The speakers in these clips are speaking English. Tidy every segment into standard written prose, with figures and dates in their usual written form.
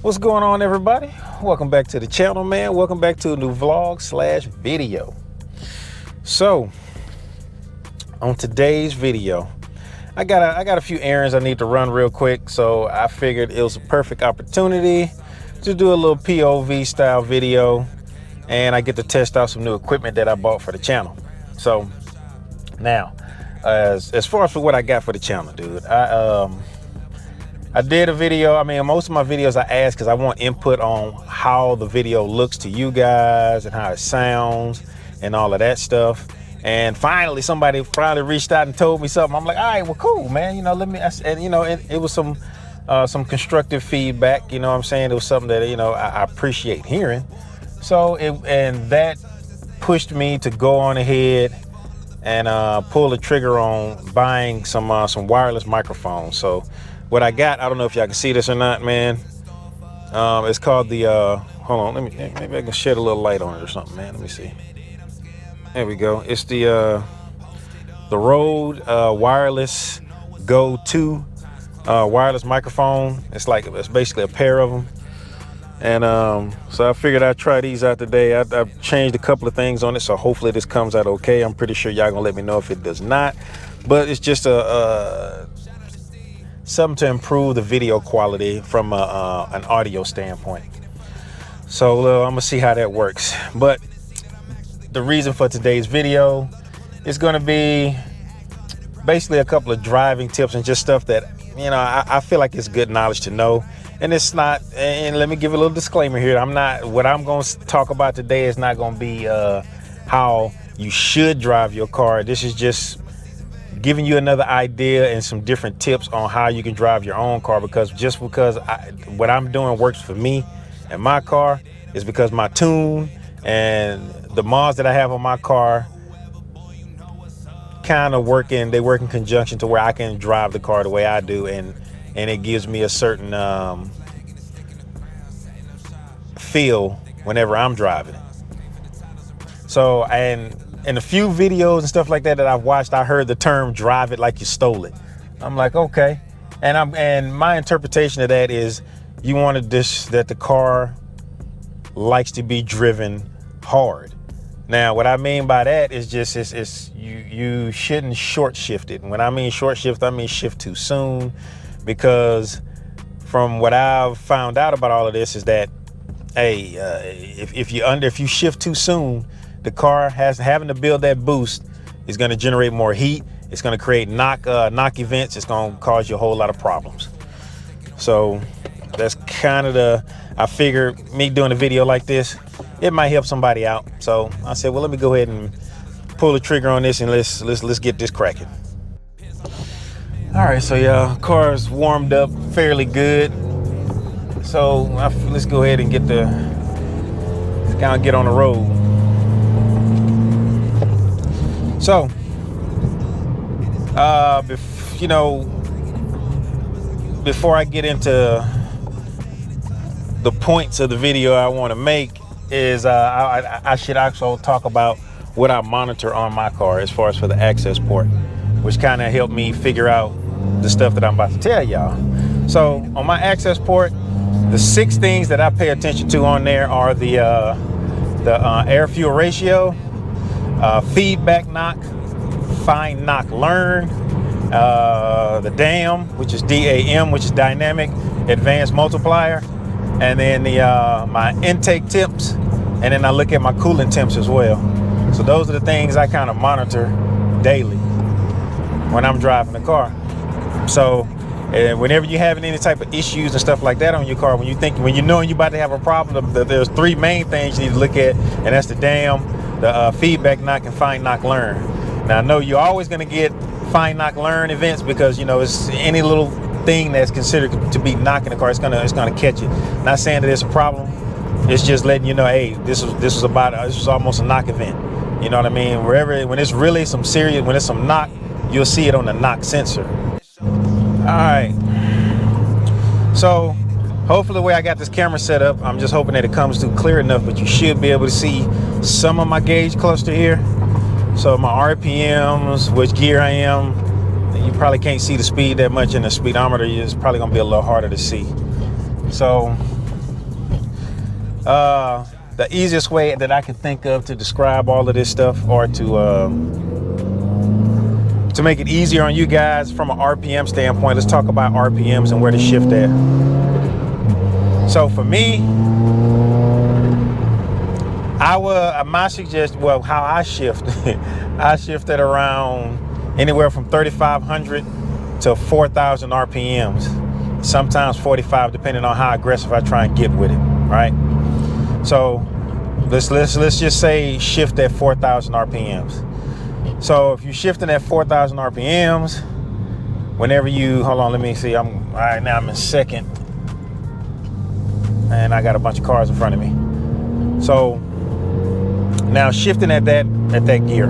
What's going on, everybody? Welcome back to the channel, man. Welcome back to a new vlog / video. So on today's video, I got a few errands I need to run real quick, so I figured it was a perfect opportunity to do a little POV style video, and I get to test out some new equipment that I bought for the channel. So now, as far as for what I got for the channel, dude, I did a video. I mean, most of my videos I ask because I want input on how the video looks to you guys and how it sounds and all of that stuff. And finally, somebody reached out and told me something. I'm like, all right, well, cool, man. You know, it was some constructive feedback. You know what I'm saying? It was something that, you know, I appreciate hearing. So, and that pushed me to go on ahead and pull the trigger on buying some wireless microphones. So what I got, I don't know if y'all can see this or not, man. It's called the, hold on, maybe I can shed a little light on it or something, man. Let me see. There we go. It's the Rode Wireless Go 2 wireless microphone. It's basically a pair of them. And so I figured I'd try these out today. I've changed a couple of things on it, so hopefully this comes out okay. I'm pretty sure y'all gonna let me know if it does not. But it's just something to improve the video quality from an audio standpoint. So I'm gonna see how that works. But the reason for today's video is gonna be basically a couple of driving tips and just stuff that, you know, I feel like it's good knowledge to know. And it's not, and let me give a little disclaimer here. What I'm going to talk about today is not going to be how you should drive your car. This is just giving you another idea and some different tips on how you can drive your own car, because what I'm doing works for me and my car is because my tune and the mods that I have on my car kind of work in conjunction to where I can drive the car the way I do, and it gives me a certain feel whenever I'm driving it. So, and in a few videos and stuff like that I've watched, I heard the term "drive it like you stole it." I'm like, okay, and my interpretation of that is you wanted that the car likes to be driven hard. Now, what I mean by that is just you shouldn't short shift it. And when I mean short shift, I mean shift too soon. Because from what I've found out about all of this is that, hey, if you shift too soon, the car having to build that boost is going to generate more heat. It's going to create knock events. It's going to cause you a whole lot of problems. So that's kind of I figured me doing a video like this, it might help somebody out. So I said, well, let me go ahead and pull the trigger on this and let's get this cracking. All right, so y'all, car's warmed up fairly good. So let's go ahead and get on the road. So, before I get into the points of the video I want to make, is I should also talk about what I monitor on my car as far as for the access port, which kind of helped me figure out the stuff that I'm about to tell y'all. So on my access port, the 6 things that I pay attention to on there are the air fuel ratio, feedback knock, fine knock learn, the DAM, which is DAM, which is dynamic advanced multiplier, and then my intake temps, and then I look at my coolant temps as well. So those are the things I kind of monitor daily when I'm driving the car. So whenever you're having any type of issues and stuff like that on your car, when you know you're about to have a problem, there's 3 main things you need to look at, and that's the DAM, the feedback knock, and fine knock learn. Now I know you're always going to get fine knock learn events, because you know it's any little thing that's considered to be knocking the car, it's gonna catch it. Not saying that it's a problem, it's just letting you know, hey, this was almost a knock event. You know what I mean? When it's really some serious, when it's some knock, you'll see it on the knock sensor. All right, so hopefully the way I got this camera set up, I'm just hoping that it comes through clear enough, but you should be able to see some of my gauge cluster here. So my RPMs, which gear I am, you probably can't see the speed that much in the speedometer. It's probably gonna be a little harder to see. So The easiest way that I can think of to describe all of this stuff, or to make it easier on you guys from an RPM standpoint, let's talk about RPMs and where to shift at. So for me, my suggestion, well, how I shift, I shifted around anywhere from 3,500 to 4,000 RPMs, sometimes 45, depending on how aggressive I try and get with it, right? So let's just say shift at 4,000 RPMs. So if you're shifting at 4,000 RPMs, whenever you, hold on, let me see, right now I'm in second, and I got a bunch of cars in front of me. So now shifting at that gear.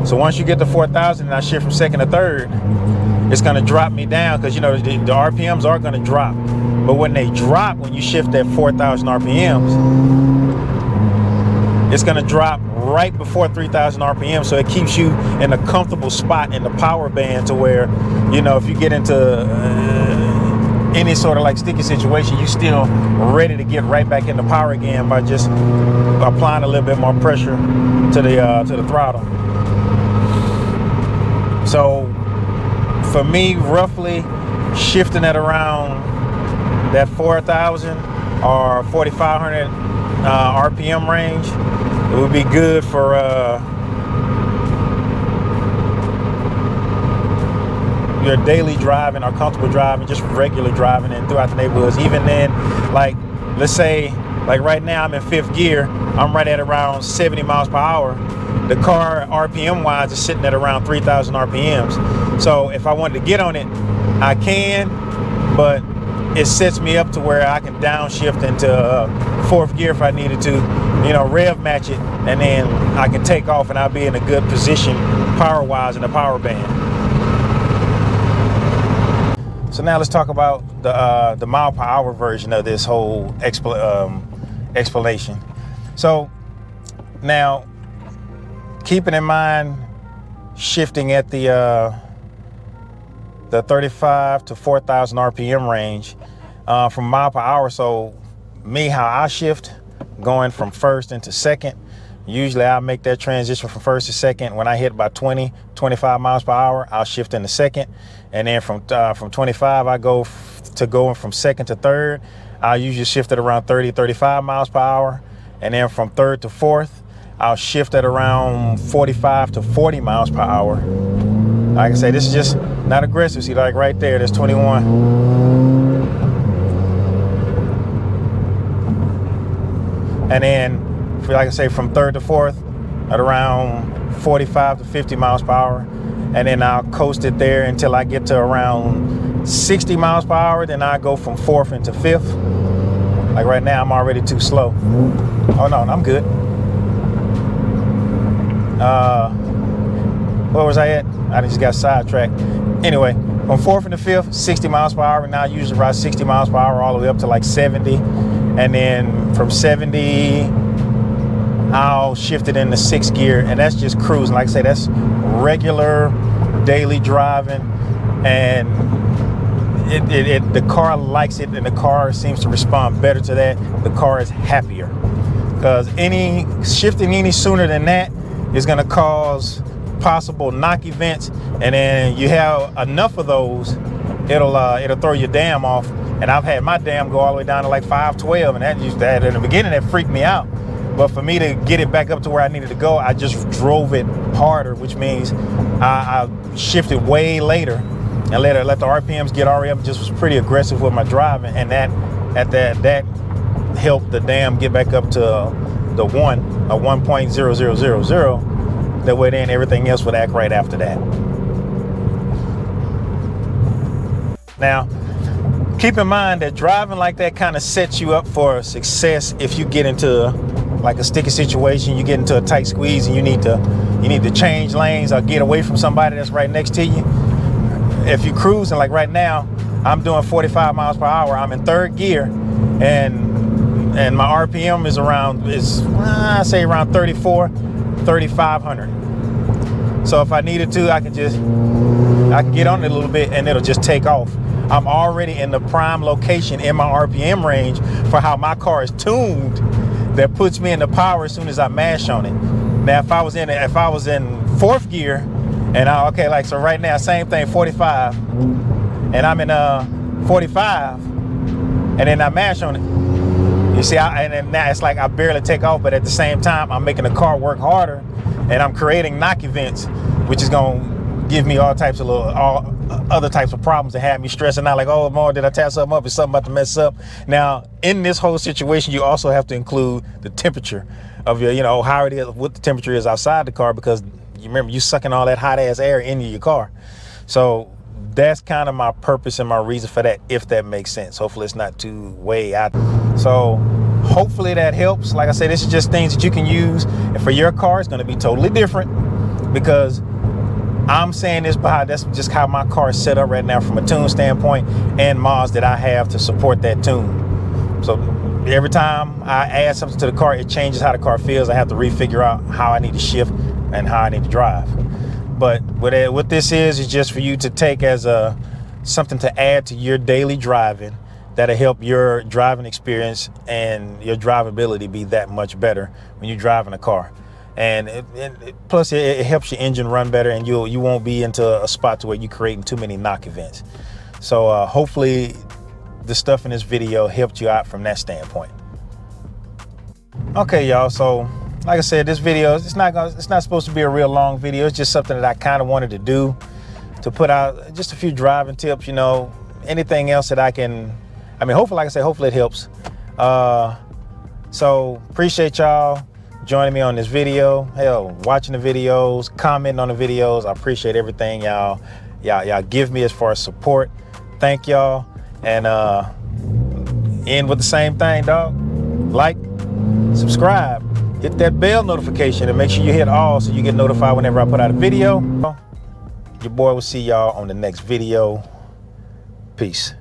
So once you get to 4,000 and I shift from second to third, it's gonna drop me down, because you know the RPMs are gonna drop. But when they drop, when you shift at 4,000 RPMs, it's gonna drop right before 3,000 RPM, so it keeps you in a comfortable spot in the power band, to where, you know, if you get into any sort of like sticky situation, you still ready to get right back into power again by just applying a little bit more pressure to the throttle. So for me, roughly shifting at around that 4,000 or 4,500 RPM range, it would be good for your daily driving or comfortable driving, just regular driving and throughout the neighborhoods. Even then, like, let's say, like right now I'm in fifth gear, I'm right at around 70 miles per hour. The car RPM wise is sitting at around 3,000 RPMs. So if I wanted to get on it, I can, but it sets me up to where I can downshift into fourth gear if I needed to, you know, rev match it, and then I can take off and I'll be in a good position power wise in the power band. So now let's talk about the mile per hour version of this whole explanation. So now, keeping in mind shifting at the 35 to 4,000 RPM range from mile per hour. So me, how I shift, going from first into second, usually I'll make that transition from first to second. When I hit about 20, 25 miles per hour, I'll shift into second. And then from 25, I go to going from second to third. I'll usually shift at around 30, 35 miles per hour. And then from third to fourth, I'll shift at around 45 to 40 miles per hour. Like I say, this is just not aggressive. See, like right there, there's 21. And then, like I say, from third to fourth at around 45 to 50 miles per hour. And then I'll coast it there until I get to around 60 miles per hour. Then I go from fourth into fifth. Like right now, I'm already too slow. Oh no, I'm good. Where was I at? I just got sidetracked. Anyway, from fourth into fifth, 60 miles per hour. Now I usually ride 60 miles per hour all the way up to like 70. And then from 70, I'll shift it into sixth gear, and that's just cruising. Like I say, that's regular daily driving, and the car likes it, and the car seems to respond better to that. The car is happier, because any shifting any sooner than that is going to cause possible knock events, and then you have enough of those, it'll throw your dam off. And I've had my dam go all the way down to like 512, and that in the beginning that freaked me out. But for me to get it back up to where I needed to go, I just drove it harder, which means I shifted way later and let the RPMs get already up. Just was pretty aggressive with my driving, and that helped the dam get back up to the 1.0000. That way then everything else would act right after that. Now, keep in mind that driving like that kind of sets you up for success if you get into like a sticky situation, you get into a tight squeeze and you need to change lanes or get away from somebody that's right next to you. If you're cruising, like right now, I'm doing 45 miles per hour. I'm in third gear, and my RPM is around 34, 3,500. So if I needed to, I could just I can get on it a little bit and it'll just take off. I'm already in the prime location in my RPM range for how my car is tuned. That puts me in the power as soon as I mash on it. Now, if I was in fourth gear, and so right now, same thing, 45, and I'm in 45, and then I mash on it. You see, and then now it's like I barely take off, but at the same time, I'm making the car work harder, and I'm creating knock events, which is gonna give me all other types of problems that have me stressing out, like, oh, more, did I tear something up? Is something about to mess up? Now, in this whole situation, you also have to include the temperature of your, how it is, what the temperature is outside the car, because you remember, you sucking all that hot ass air into your car. So that's kind of my purpose and my reason for that, if that makes sense. Hopefully it's not too way out. So hopefully that helps. Like I said, this is just things that you can use. And for your car, it's going to be totally different, because I'm saying this, but that's just how my car is set up right now from a tune standpoint, and mods that I have to support that tune. So every time I add something to the car, it changes how the car feels. I have to refigure out how I need to shift and how I need to drive. But what this is just for you to take as something to add to your daily driving that'll help your driving experience and your drivability be that much better when you're driving a car. And plus it helps your engine run better, and you won't be into a spot to where you're creating too many knock events. So hopefully the stuff in this video helped you out from that standpoint. Okay, y'all, so like I said, this video, it's not supposed to be a real long video. It's just something that I kind of wanted to do, to put out just a few driving tips, anything else that I can, hopefully, like I said, hopefully it helps. So appreciate y'all joining me on this video. Hell, watching the videos, commenting on the videos. I appreciate everything y'all give me as far as support. Thank y'all. And end with the same thing, dog. Like, subscribe, hit that bell notification, and make sure you hit all so you get notified whenever I put out a video. Your boy will see y'all on the next video. Peace.